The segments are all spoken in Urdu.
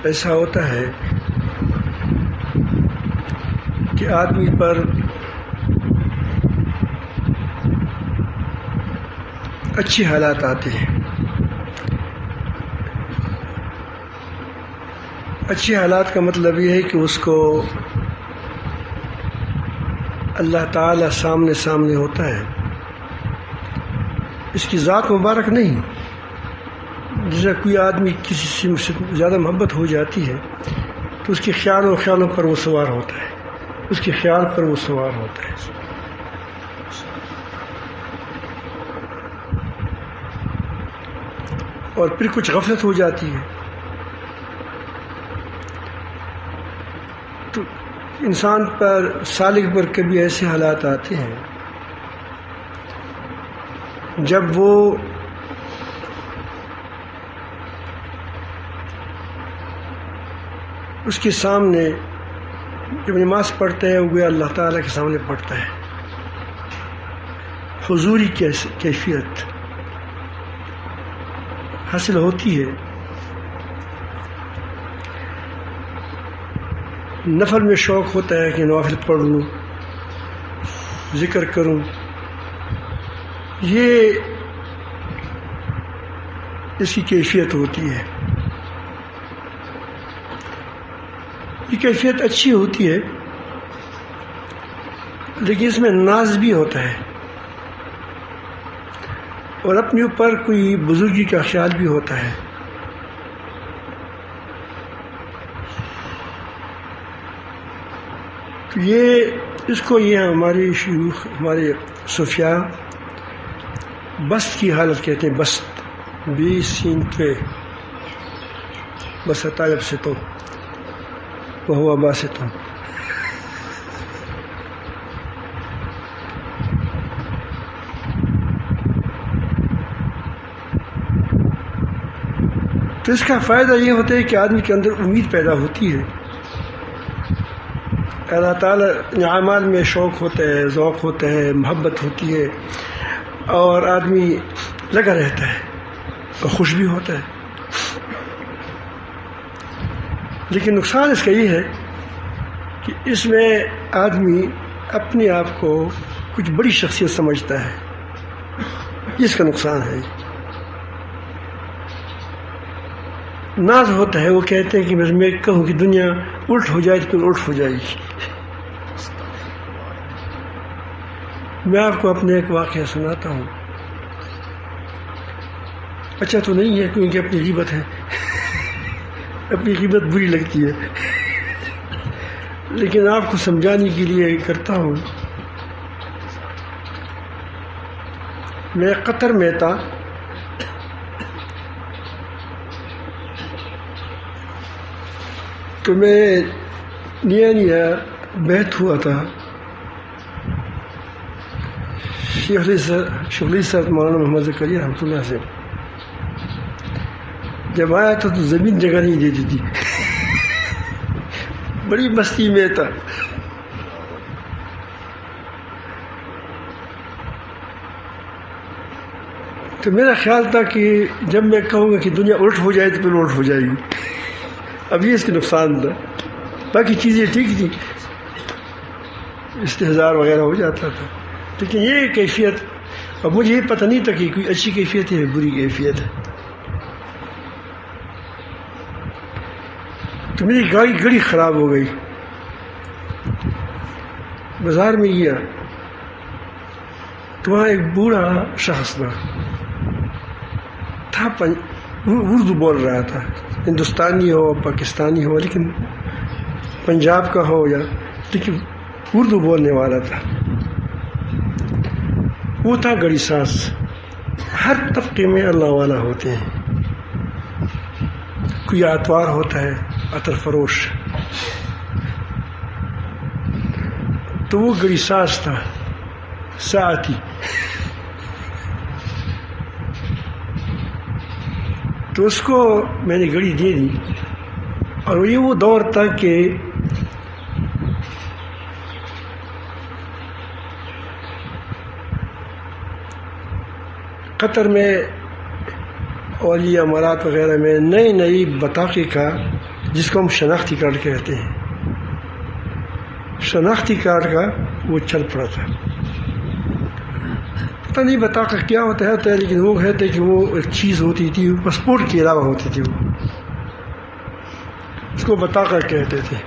ایسا ہوتا ہے کہ آدمی پر اچھے حالات آتے ہیں. اچھے حالات کا مطلب یہ ہے کہ اس کو اللہ تعالیٰ سامنے ہوتا ہے. اس کی ذات مبارک نہیں. جیسے کوئی آدمی کسی سے زیادہ محبت ہو جاتی ہے تو اس کے خیالوں پر وہ سوار ہوتا ہے، اس کے خیال پر وہ سوار ہوتا ہے. اور پھر کچھ غفلت ہو جاتی ہے تو انسان پر، سالک پر کبھی ایسے حالات آتے ہیں جب وہ اس کے سامنے جب نماز پڑھتا ہے وہ اللہ تعالیٰ کے سامنے پڑھتا ہے، حضوری کیفیت حاصل ہوتی ہے. نفل میں شوق ہوتا ہے کہ نوافل پڑھ لوں، ذکر کروں. یہ اس کی کیفیت ہوتی ہے. یہ کیفیت اچھی ہوتی ہے لیکن اس میں ناز بھی ہوتا ہے اور اپنے اوپر کوئی بزرگی کا خیال بھی ہوتا ہے. تو یہ ہمارے شیوخ، ہمارے صوفیاء بست کی حالت کہتے ہیں. بست بی سین کے بس طالب سے تو وہ ابا سے تم. تو اس کا فائدہ یہ ہوتا ہے کہ آدمی کے اندر امید پیدا ہوتی ہے. اللہ تعالیٰ اعمال میں شوق ہوتا ہے، ذوق ہوتا ہے، محبت ہوتی ہے اور آدمی لگا رہتا ہے اور خوش بھی ہوتا ہے. لیکن نقصان اس کا یہ ہے کہ اس میں آدمی اپنے آپ کو کچھ بڑی شخصیت سمجھتا ہے. یہ اس کا نقصان ہے. ناز ہوتا ہے، وہ کہتے ہیں کہ میں کہوں کہ دنیا الٹ ہو جائے تو پھر الٹ ہو جائے گی. میں آپ کو اپنے ایک واقعہ سناتا ہوں. اچھا تو نہیں ہے کیونکہ اپنی غیبت ہے، اپنی غیبت بری لگتی ہے، لیکن آپ کو سمجھانے کے لیے کرتا ہوں. میں قطر میں تھا، تو میں نیا بیت ہوا تھا. شیخ علی صاحب مولانا محمد زکریا رحمۃ اللہ سے جب آیا تھا تو زمین جگہ نہیں دیتی تھی، بڑی مستی میں تھا. تو میرا خیال تھا کہ جب میں کہوں گا کہ دنیا الٹ ہو جائے تو پھر الٹ ہو جائے گی. اب یہ اس کے نقصان تھا. باقی چیزیں ٹھیک تھی، استحضار وغیرہ ہو جاتا تھا، لیکن یہ کیفیت، اب مجھے یہ پتہ نہیں تھا کہ کوئی اچھی کیفیت ہے بری کیفیت ہے. تو میری گاڑی خراب ہو گئی. بازار میں گیا تو وہاں ایک بوڑھا شخص تھا اردو بول رہا تھا. ہندوستانی ہو، پاکستانی ہو، لیکن پنجاب کا ہو یا، لیکن اردو بولنے والا تھا. وہ تھا گڑی ساز. ہر طبقے میں اللہ والا ہوتے ہیں. کوئی اتوار ہوتا ہے، عطر فروش، تو وہ گڑی ساز تھا، ساعتی. تو اس کو میں نے گھڑی دے دی. اور یہ وہ دور تھا کہ قطر میں اور یہ امارات وغیرہ میں نئی بطاقے کا جس کو ہم شناختی کارڈ کہتے ہیں. شناختی کارڈ کا وہ چل پڑا تھا. پتہ نہیں بطاقہ کیا ہوتا ہے لیکن وہ کہتے کہ وہ ایک چیز ہوتی تھی پاسپورٹ کے علاوہ ہوتی تھی، وہ اس کو بطاقہ کہتے تھے.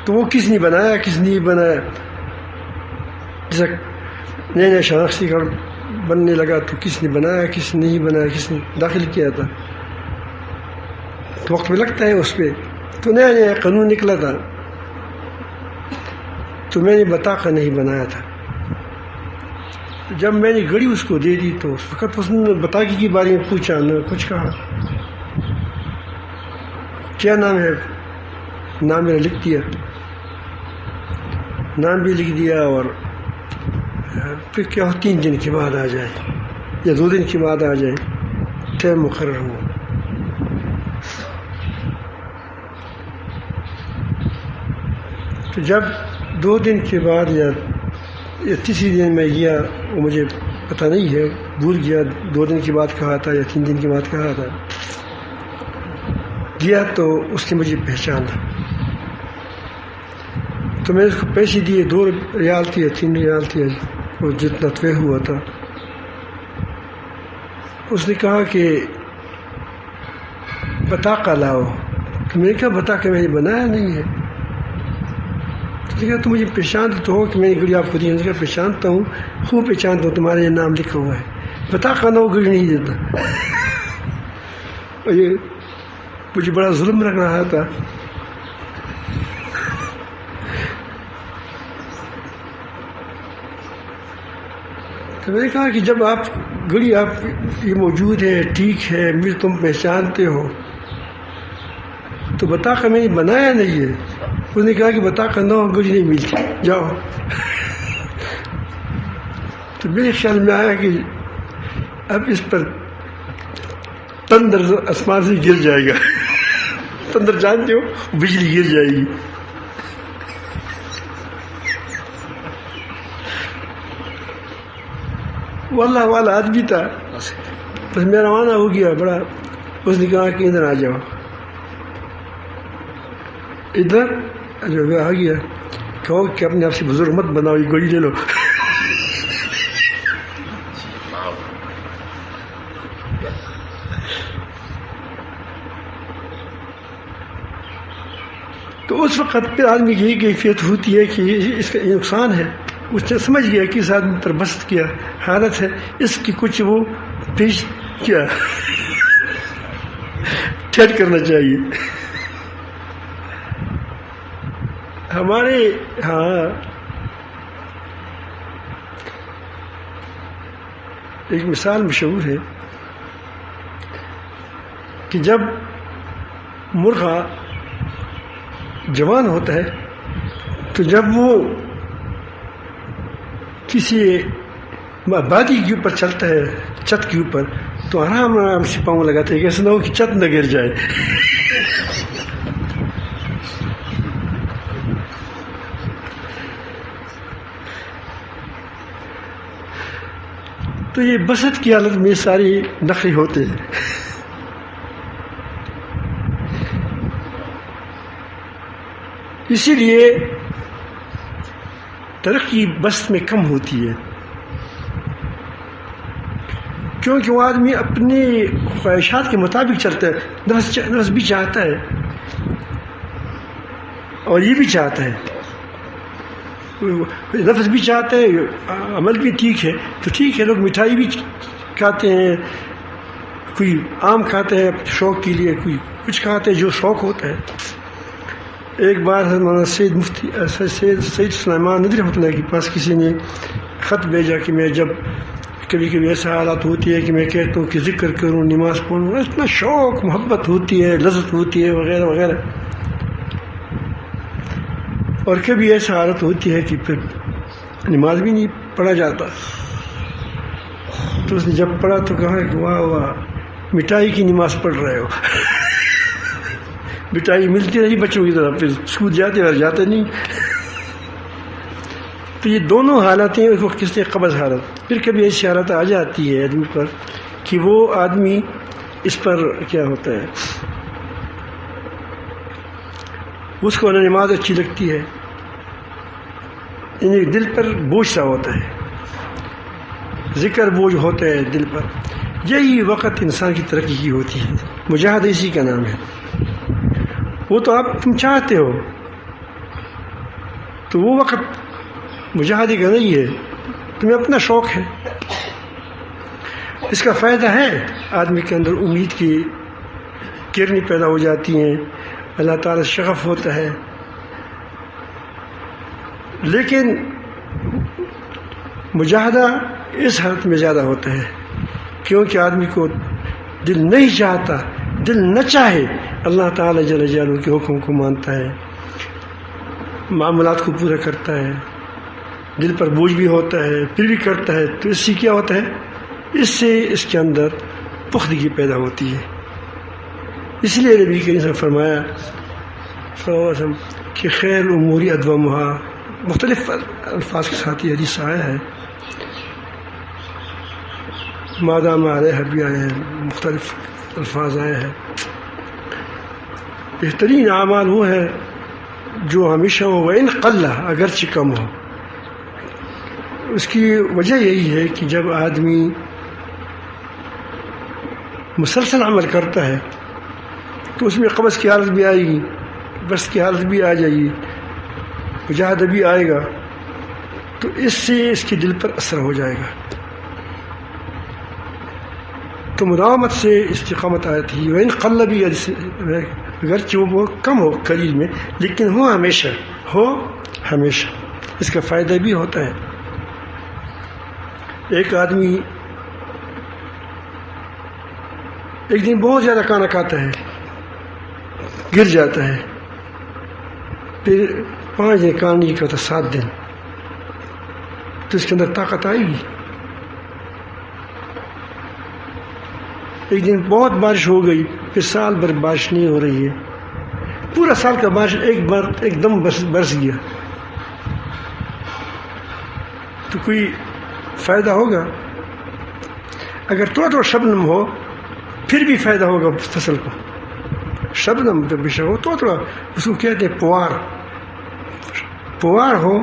تو وہ کس نے بنایا کس نے بنایا، جیسا نئے نئے شناختی کارڈ بننے لگا تو کس نے بنایا کس نے نہیں بنایا کس نے داخل کیا تھا، تو وقت میں لگتا ہے اس پہ. تو نیا نیا قانون نکلا تھا تو میں نے بطاقہ نہیں بنایا تھا. جب میں نے گھڑی اس کو دے دی تو اس وقت اس نے بطاقے کے بارے میں پوچھا نہ کچھ کہا. کیا نام ہے؟ نام میں نے لکھ دیا، نام بھی لکھ دیا، اور پھر کیا ہو 3 دن کے بعد آ جائے یا 2 دن کے بعد آ جائے، ٹائم مقرر ہوا. تو جب 2 دن کے بعد یا تیسری دن میں گیا، وہ مجھے پتہ نہیں ہے، بھول گیا 2 دن کے بعد کہا تھا یا 3 دن کے بعد کہا تھا. گیا تو اس نے مجھے پہچانا، تو میں نے اس کو پیسے دیے، 2 ریال تھے یا 3 ریال تھے، وہ جتنا طے ہوا تھا. اس نے کہا کہ بطاقہ لاؤ. تو میں نے کہا بطاقہ میں نے بنایا نہیں ہے. تو کہا تو مجھے پہچانتے تو ہو کہ میں نے گھڑی آپ کو دی. نے کہا پہچانتا ہوں، خوب پہچانتا ہوں، تمہارے یہ نام لکھا ہوا ہے. بطاقہ نہ ہو گھڑی نہیں دیتا. اور یہ مجھے بڑا ظلم لگ رہا تھا. تو میں نے کہا کہ جب آپ گھڑی آپ یہ موجود ہے، ٹھیک ہے، مجھے تم پہچانتے ہو، تو بطاقہ میں نے بنایا نہیں ہے. اس نے کہا کہ بطاقہ نہ ہو گھڑی نہیں ملتی، جاؤ. تو میرے خیال میں آیا کہ اب اس پر تندر آسمان سے گر جائے گا. تندر جانتے ہو، بجلی گر جائے گی. واللہ والا آدمی تھا، بس میں روانہ ہو گیا بڑا. اس نے کہا کہ ادھر آ جاؤ، ادھر جو آ گیا. کہو کہ اپنے آپ سے بزرگ مت بناؤ، یہ گولی لے لو. تو اس وقت پھر آدمی کی کیفیت ہوتی ہے کہ اس کا نقصان ہے. اس نے سمجھ گیا کہ اس آدمی پر بست کیا حالت ہے، اس کی کچھ وہ پیش کیا ٹھیک کرنا چاہیے. ہمارے ہاں ایک مثال مشہور ہے کہ جب مرغا جوان ہوتا ہے تو جب وہ کسی آبادی کے اوپر چلتا ہے، چھت کے اوپر، تو آرام آرام سے پاؤں لگاتے ہیں کہ ایسا نہ ہو کہ چھت نہ گر جائے. تو یہ بسط کی حالت میں ساری نخرے ہوتے ہیں. اسی لیے ترقی بسط میں کم ہوتی ہے، کیونکہ وہ آدمی اپنی خواہشات کے مطابق چلتا ہے. نفس بھی چاہتا ہے اور یہ بھی چاہتا ہے. نفس بھی چاہتا ہے، عمل بھی ٹھیک ہے تو ٹھیک ہے. لوگ مٹھائی بھی کھاتے ہیں، کوئی آم کھاتے ہیں شوق کے لیے، کوئی کچھ کھاتے ہیں جو شوق ہوتا ہے. ایک بار مولانا سید سلیمان ندوی رحمۃ اللہ کے پاس کسی نے خط بھیجا کہ میں جب کبھی کبھی ایسا حالات ہوتی ہے کہ میں کہتا ہوں کہ ذکر کروں، نماز پڑھوں، اتنا شوق محبت ہوتی ہے، لذت ہوتی ہے وغیرہ وغیرہ. اور کبھی ایسا حالت ہوتی ہے کہ پھر نماز بھی نہیں پڑھا جاتا. تو اس نے جب پڑھا تو کہا کہ واہ واہ، مٹھائی کی نماز پڑھ رہے ہو. مٹھائی ملتی رہی بچوں کی طرف، پھر اسکول جاتے اور جاتے نہیں. تو یہ دونوں حالتیں ایک وقت کس نے قبض حالت، پھر کبھی ایسی حالت آ جاتی ہے آدمی پر کہ وہ آدمی اس پر کیا ہوتا ہے، اس کو نماز اچھی لگتی ہے، یعنی دل پر بوجھ سا ہوتا ہے، ذکر بوجھ ہوتا ہے دل پر. یہی وقت انسان کی ترقی کی ہوتی ہے. مجاہدہ اسی کا نام ہے. وہ تو تم چاہتے ہو، تو وہ وقت مجاہدے کا نہیں ہے، تمہیں اپنا شوق ہے. اس کا فائدہ ہے آدمی کے اندر امید کی کرنیں پیدا ہو جاتی ہیں، اللہ تعالیٰ سے شغف ہوتا ہے. لیکن مجاہدہ اس حالت میں زیادہ ہوتا ہے کیونکہ آدمی کو دل نہیں چاہتا، دل نہ چاہے اللہ تعالیٰ جل جلالہ کے حکم کو مانتا ہے، معاملات کو پورا کرتا ہے، دل پر بوجھ بھی ہوتا ہے پھر بھی کرتا ہے. تو اس سے کیا ہوتا ہے، اس سے اس کے اندر پختگی پیدا ہوتی ہے. اس لیے نبی کریم نے فرمایا صلی اللہ علیہ وسلم کہ خیر الامور ادومها، مختلف الفاظ کے ساتھ یہ حدیث آیا ہے، مادام علیہ بھی آئے ہیں، مختلف الفاظ آئے ہیں. بہترین اعمال وہ ہے جو ہمیشہ ہو، وَإِنْ قَلَّ، اگرچہ کم ہو. اس کی وجہ یہی ہے کہ جب آدمی مسلسل عمل کرتا ہے تو اس میں قبض کی حالت بھی آئے گی، بس کی حالت بھی آ جائے گی، مجاہدہ بھی آئے گا، تو اس سے اس کے دل پر اثر ہو جائے گا. تو مداومت سے استقامت آتی ہے. وَإِنْ قَلَّ بھی اگرچہ وہ کم ہو قلیل میں، لیکن ہو ہمیشہ، اس کا فائدہ بھی ہوتا ہے. ایک آدمی ایک دن بہت زیادہ کھانا کھاتا ہے، گر جاتا ہے، پھر 5 دن کھانا نہیں کھاتا، 7 دن، تو اس کے اندر طاقت آئے گی. ایک دن بہت بارش ہو گئی، پھر سال بھر بارش نہیں ہو رہی ہے، پورا سال کا بارش ایک دم برس گیا، تو کوئی فائدہ ہوگا؟ اگر تھوڑا تھوڑا شبنم ہو پھر بھی فائدہ ہوگا فصل کو. شبنم جب بھی ہو تو تھوڑا، اس کو کہتے ہیں پوار ہو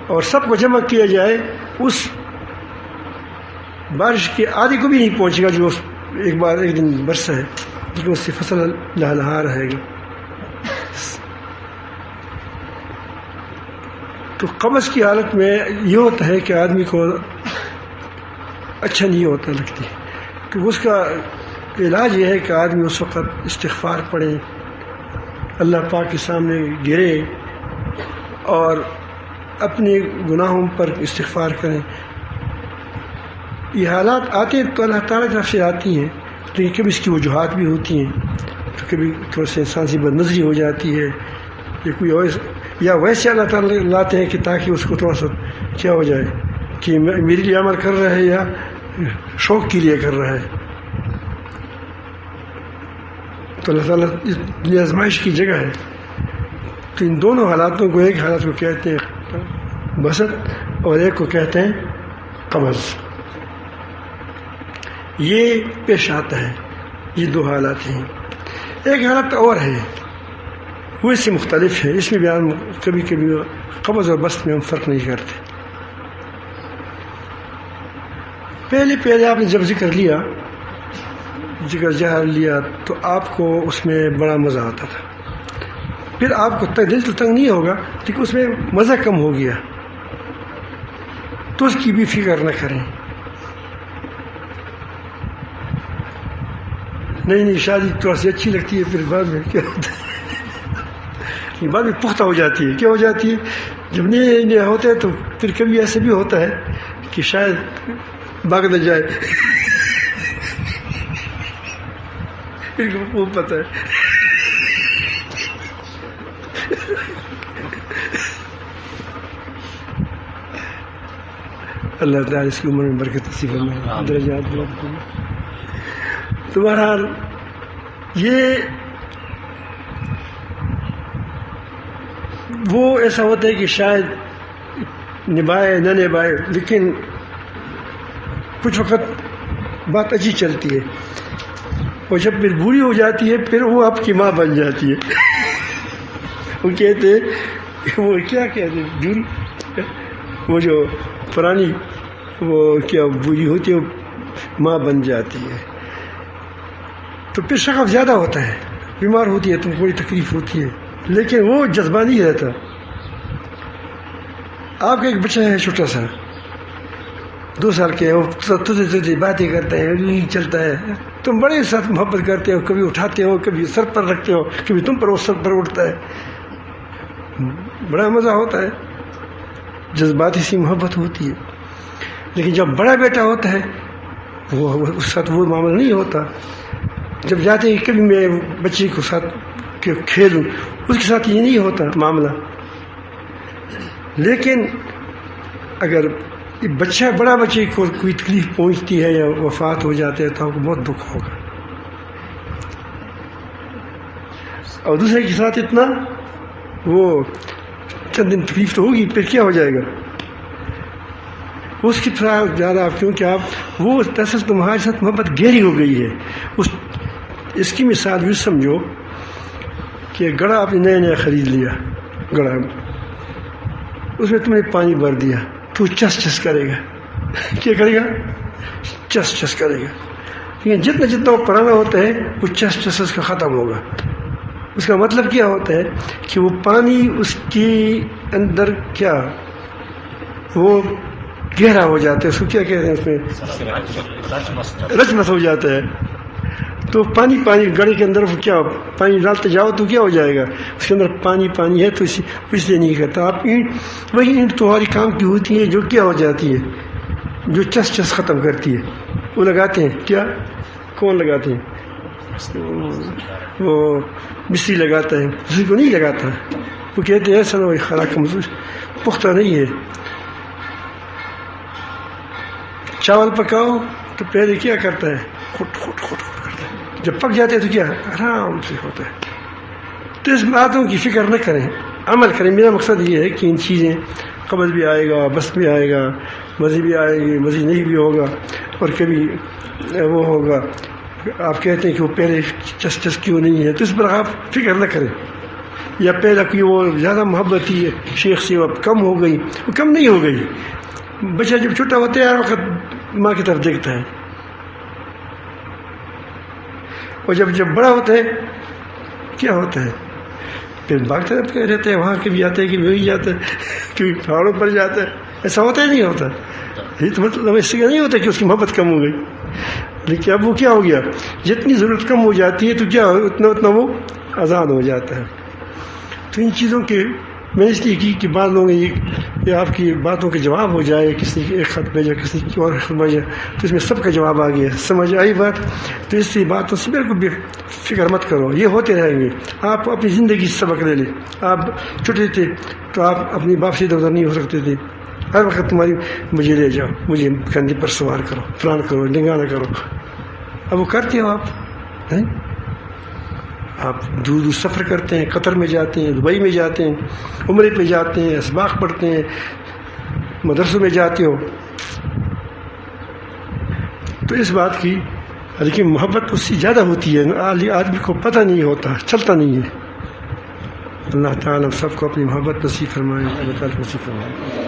اور سب کو جمع کیا جائے، اس بارش کے آدھی کو بھی نہیں پہنچے گا جو ایک دن برسا ہے، لیکن اس سے فصل لہلہا رہے گا. تو قبض کی حالت میں یہ ہوتا ہے کہ آدمی کو اچھا نہیں ہوتا لگتی، تو اس کا علاج یہ ہے کہ آدمی اس وقت استغفار پڑھے، اللہ پاک کے سامنے گرے اور اپنے گناہوں پر استغفار کریں. یہ حالات آتے ہیں تو اللہ تعالیٰ کی طرف سے آتی ہیں، لیکن کبھی اس کی وجوہات بھی ہوتی ہیں، تو کبھی تھوڑا سا انسان سے بد نظری ہو جاتی ہے، یا ویسے اللہ تعالیٰ لاتے ہیں کہ تاکہ اس کو تھوڑا سا کیا ہو جائے کہ میرے لیے عمل کر رہا ہے یا شوق کے لیے کر رہا ہے. تو اللہ تعالیٰ یہ آزمائش کی جگہ ہے. تو ان دونوں حالاتوں کو، ایک حالت کو کہتے ہیں بسط اور ایک کو کہتے ہیں قبض. یہ پیش آتا ہے، یہ 2 حالات ہیں. ایک حالت اور ہے، وہ اس سے مختلف ہے، اس میں بیان کبھی کبھی قبض اور بسط میں ہم فرق نہیں کرتے. پہلے آپ نے جب ذکر جہر لیا تو آپ کو اس میں بڑا مزہ آتا تھا، پھر آپ کو دل تو تنگ نہیں ہوگا، لیکن اس میں مزہ کم ہو گیا، تو اس کی بھی فکر نہ کریں. نہیں شادی تھوڑا سی اچھی لگتی ہے، پھر بعد میں کیا ہوتا ہے، بعد میں پختہ ہو جاتی ہے. کیا ہو جاتی ہے؟ جب نہیں ہوتے تو پھر کبھی ایسے بھی ہوتا ہے کہ شاید بھاگ نہ جائے، پھر وہ پتہ ہے. اللہ تعالیٰ اس کی عمر میں برکت نصیب فرمائے، درجات بلند فرمائے. تو بہرحال یہ وہ ایسا ہوتا ہے کہ شاید نبھائے نہ نبھائے، لیکن کچھ وقت بات اچھی چلتی ہے، اور جب پھر بوڑھی ہو جاتی ہے پھر وہ آپ کی ماں بن جاتی ہے. وہ کہتے وہ کیا کہتے جون، وہ جو پرانی وہ کیا بوڑھی ہوتی ہے ماں بن جاتی ہے. تو پھر شغف زیادہ ہوتا ہے، بیمار ہوتی ہے تو بڑی تکلیف ہوتی ہے، لیکن وہ جذبہ نہیں رہتا. آپ کا ایک بچہ ہے چھوٹا سا 2 سال کے، وہ تجھے باتیں کرتا ہے، یوں چلتا ہے، تم بڑے ساتھ محبت کرتے ہو، کبھی اٹھاتے ہو، کبھی سر پر رکھتے ہو، کبھی تم پر وہ سر پر اٹھتا ہے، بڑا مزہ ہوتا ہے، جذباتی سی محبت ہوتی ہے. لیکن جب بڑا بیٹا ہوتا ہے وہ اس ساتھ وہ معاملہ نہیں ہوتا. جب جاتے ہیں کبھی میں بچے کو ساتھ کھیلوں، اس کے ساتھ یہ نہیں ہوتا معاملہ. لیکن اگر بچہ بڑا بچے کو کوئی تکلیف پہنچتی ہے یا وفات ہو جاتے ہے تو آپ کو بہت دکھ ہوگا. اور دوسرے کے ساتھ اتنا وہ چند دن تکلیف تو ہوگی، پھر کیا ہو جائے گا اس کی طرح زیادہ آپ، کیونکہ آپ وہ دراصل تمہارے ساتھ محبت گہری ہو گئی ہے. اس کی مثال بھی سمجھو کہ گڑھا آپ نے نیا خرید لیا، گڑھا اس میں تم نے پانی بھر دیا تو چس چس کرے گا. کیا کرے گا؟ چس چس کرے گا. لیکن جتنا جتنا وہ پرانا ہوتا ہے وہ چس چس اس کا ختم ہوگا. اس کا مطلب کیا ہوتا ہے کہ وہ پانی اس کے اندر کیا وہ گہرا ہو جاتا ہے، اس کو کیا کہتے ہیں، اس میں رچمس ہو جاتا ہے. تو پانی گڑھے کے اندر وہ کیا پانی ڈالتے جاؤ تو کیا ہو جائے گا، اس کے اندر پانی ہے تو اس لیے نہیں کرتا. آپ وہی اینٹ تمہاری کام کی ہوتی ہے جو کیا ہو جاتی ہے، جو چس چس ختم کرتی ہے. وہ لگاتے ہیں کیا، کون لگاتے ہیں، وہ مستری لگاتا ہے، دوسری کو نہیں لگاتا. وہ کہتے ہیں ایسا نہ وہی خراب کمزور پختہ نہیں ہے. چاول پکاؤ تو پہلے کیا کرتا ہے، کھٹ کھٹ کھٹ کرتا ہے. جب پک جاتے ہیں تو کیا آرام سے ہوتا ہے. تو اس باتوں کی فکر نہ کریں، عمل کریں. میرا مقصد یہ ہے کہ ان چیزیں قبض بھی آئے گا، بس بھی آئے گا، مزید بھی آئے گی، مزید نہیں بھی ہوگا. اور کبھی وہ ہوگا آپ کہتے ہیں کہ وہ پہلے چس چس کیوں نہیں ہے، تو اس پر آپ فکر نہ کریں. یا پہلے کہ وہ زیادہ محبت تھی شیخ سے اب کم ہو گئی، وہ کم نہیں ہو گئی. بچہ جب چھوٹا ہوتا ہے ہر وقت ماں کی طرف دیکھتا ہے، اور جب بڑا ہوتا ہے کیا ہوتا ہے پھر بھاگتا رہتا ہے، وہاں کبھی آتا ہے کبھی وہی جاتا ہے، کبھی پہاڑوں پر جاتا ہے. ایسا ہوتا ہے نہیں ہوتا؟ یہ تو مطلب اس سے نہیں ہوتا کہ اس کی محبت کم ہو گئی. لیکن اب وہ کیا ہو گیا، جتنی ضرورت کم ہو جاتی ہے تو کیا اتنا وہ آزاد ہو جاتا ہے. تو ان چیزوں کے میں اس لیے کی کہ بعض لوگ یہ آپ کی باتوں کا جواب ہو جائے، کسی کی ایک خط بھیجا، کسی کی اور خط بھیجا، تو اس میں سب کا جواب آ گیا، سمجھ آئی بات. تو اس لیے باتوں سے بالکل بھی فکر مت کرو، یہ ہوتے رہیں گے. آپ اپنی زندگی سے سبق لے لیں. آپ چھوٹے تھے تو آپ اپنی باپ سے ادھر ادھر نہیں ہو سکتے تھے. ہر وقت تمہاری مجھے لے جاؤ، مجھے کندھے پر سوار کرو، فلان کرو، ڈنگانا کرو. اب وہ کرتے ہو آپ نہیں؟ آپ دور دور سفر کرتے ہیں، قطر میں جاتے ہیں، دبئی میں جاتے ہیں، عمرے پہ جاتے ہیں، اسباق پڑھتے ہیں، مدرسوں میں جاتے ہو. تو اس بات کی لیکن محبت اس سے زیادہ ہوتی ہے، آدمی کو پتہ نہیں ہوتا، چلتا نہیں ہے. اللہ تعالیٰ سب کو اپنی محبت نصیب فرمائے، اللہ تعالیٰ نصیب فرمائے.